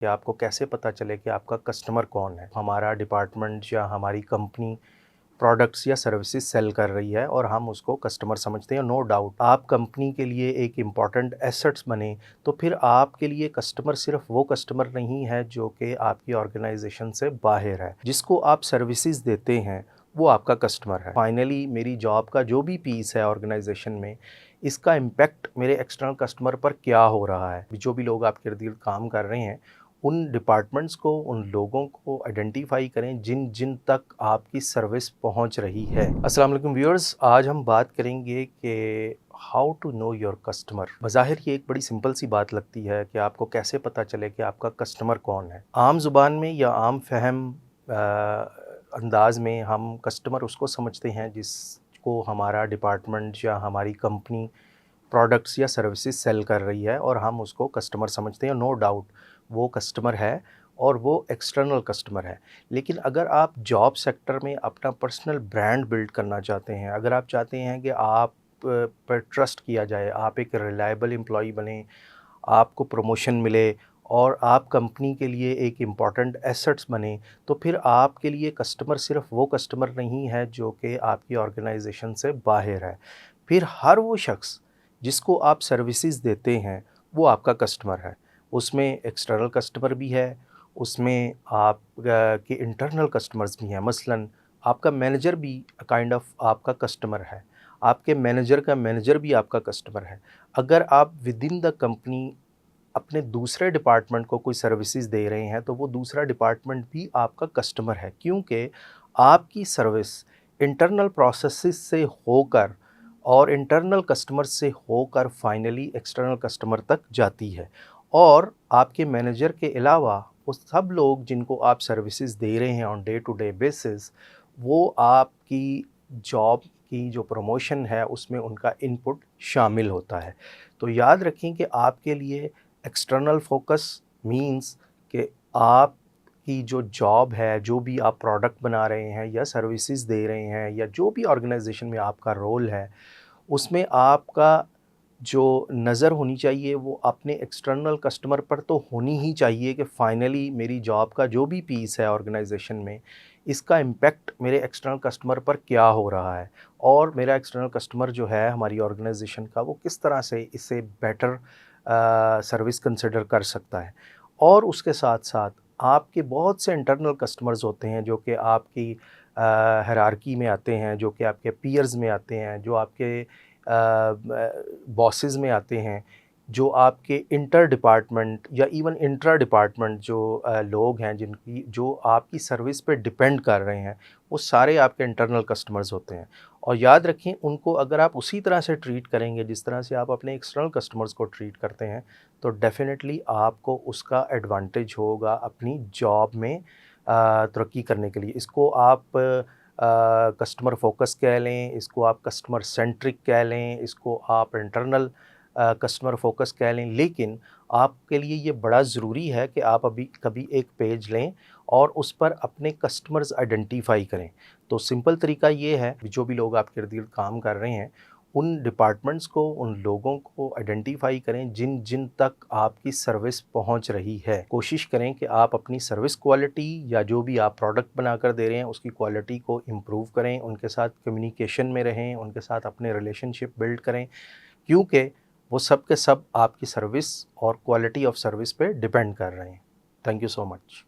कि आपको कैसे पता चले कि आपका कस्टमर कौन है। हमारा डिपार्टमेंट या हमारी कंपनी प्रोडक्ट्स या सर्विसेज सेल कर रही है और हम उसको कस्टमर समझते हैं। नो डाउट आप कंपनी के लिए एक इम्पॉर्टेंट एसेट्स बने तो फिर आपके लिए कस्टमर सिर्फ वो कस्टमर नहीं है जो कि आपकी ऑर्गेनाइजेशन से बाहर है। जिसको आप सर्विसेज देते हैं वो आपका कस्टमर है। फाइनली मेरी जॉब का जो भी पीस है ऑर्गेनाइजेशन में, इसका इम्पैक्ट मेरे एक्सटर्नल कस्टमर पर क्या हो रहा है। जो भी लोग आपके इर्द गिर्द काम कर रहे हैं, उन डिपार्टमेंट्स को, उन लोगों को आइडेंटिफाई करें जिन जिन तक आपकी सर्विस पहुंच रही है। अस्सलाम वालेकुम व्यूअर्स, आज हम बात करेंगे कि how to know your customer. बज़ाहिर ये एक बड़ी सिंपल सी बात लगती है कि आपको कैसे पता चले कि आपका कस्टमर कौन है। आम ज़ुबान में या आम फहम अंदाज में हम कस्टमर उसको समझते हैं जिसको हमारा डिपार्टमेंट या हमारी कंपनी प्रोडक्ट्स या सर्विसेज सेल कर रही है और हम उसको कस्टमर समझते हैं। नो डाउट वो कस्टमर है और वो एक्सटर्नल कस्टमर है। लेकिन अगर आप जॉब सेक्टर में अपना पर्सनल ब्रांड बिल्ड करना चाहते हैं, अगर आप चाहते हैं कि आप पर ट्रस्ट किया जाए, आप एक रिलायबल एम्प्लॉई बने, आपको प्रमोशन मिले और आप कंपनी के लिए एक इम्पॉर्टेंट एसेट्स बने, तो फिर आपके लिए कस्टमर सिर्फ वो कस्टमर नहीं है जो कि आपकी ऑर्गेनाइजेशन से बाहर है। फिर हर वो शख्स जिसको आप सर्विसेज देते हैं वो आपका कस्टमर है। उसमें एक्सटर्नल कस्टमर भी है, उसमें आप के इंटरनल कस्टमर्स भी हैं। मसलन आपका मैनेजर भी काइंड ऑफ आपका कस्टमर है, आपके मैनेजर का मैनेजर भी आपका कस्टमर है। अगर आप विद इन द कंपनी अपने दूसरे डिपार्टमेंट को कोई सर्विसेज दे रहे हैं तो वो दूसरा डिपार्टमेंट भी आपका कस्टमर है, क्योंकि आपकी सर्विस इंटरनल प्रोसेसेस से होकर और इंटरनल कस्टमर से होकर फाइनली एक्सटर्नल कस्टमर तक जाती है। और आपके मैनेजर के अलावा वो सब लोग जिनको आप सर्विसेज दे रहे हैं on day to day basis, वो आपकी जॉब की जो प्रमोशन है उसमें उनका इनपुट शामिल होता है। तो याद रखें कि आपके लिए एक्सटर्नल फोकस मींस कि आपकी जो जॉब है, जो भी आप प्रोडक्ट बना रहे हैं या सर्विसेज दे रहे हैं या जो भी ऑर्गेनाइजेशन में आपका रोल है, उसमें आपका जो नज़र होनी चाहिए वो अपने एक्सटर्नल कस्टमर पर तो होनी ही चाहिए कि फाइनली मेरी जॉब का जो भी पीस है ऑर्गेनाइजेशन में, इसका इम्पैक्ट मेरे एक्सटर्नल कस्टमर पर क्या हो रहा है और मेरा एक्सटर्नल कस्टमर जो है हमारी ऑर्गेनाइजेशन का, वो किस तरह से इससे बेटर सर्विस कंसिडर कर सकता है। और उसके साथ साथ आपके बहुत से इंटरनल कस्टमर्स होते हैं जो कि आपकी हायरार्की में आते हैं, जो कि आपके पीयर्स में आते हैं, जो आपके बॉसेस में आते हैं, जो आपके इंटर डिपार्टमेंट या इवन इंट्रा डिपार्टमेंट जो लोग हैं जिनकी जो आपकी सर्विस पे डिपेंड कर रहे हैं, वो सारे आपके इंटरनल कस्टमर्स होते हैं। और याद रखें, उनको अगर आप उसी तरह से ट्रीट करेंगे जिस तरह से आप अपने एक्सटर्नल कस्टमर्स को ट्रीट करते हैं, तो डेफ़िनेटली आपको उसका एडवांटेज होगा अपनी जॉब में तरक्की करने के लिए। इसको आप कस्टमर फ़ोकस कह लें, इसको आप कस्टमर सेंट्रिक कह लें, इसको आप इंटरनल कस्टमर फ़ोकस कह लें। लेकिन आपके लिए ये बड़ा ज़रूरी है कि आप अभी कभी एक पेज लें और उस पर अपने कस्टमर्स आइडेंटिफ़ाई करें। तो सिंपल तरीका ये है, जो भी लोग आपके इर्द-गिर्द काम कर रहे हैं, उन डिपार्टमेंट्स को, उन लोगों को आइडेंटिफ़ाई करें जिन जिन तक आपकी सर्विस पहुंच रही है। कोशिश करें कि आप अपनी सर्विस क्वालिटी या जो भी आप प्रोडक्ट बनाकर दे रहे हैं उसकी क्वालिटी को इम्प्रूव करें, उनके साथ कम्युनिकेशन में रहें, उनके साथ अपने रिलेशनशिप बिल्ड करें, क्योंकि वो सब के सब आपकी सर्विस और क्वालिटी ऑफ सर्विस पे डिपेंड कर रहे हैं। Thank you so much.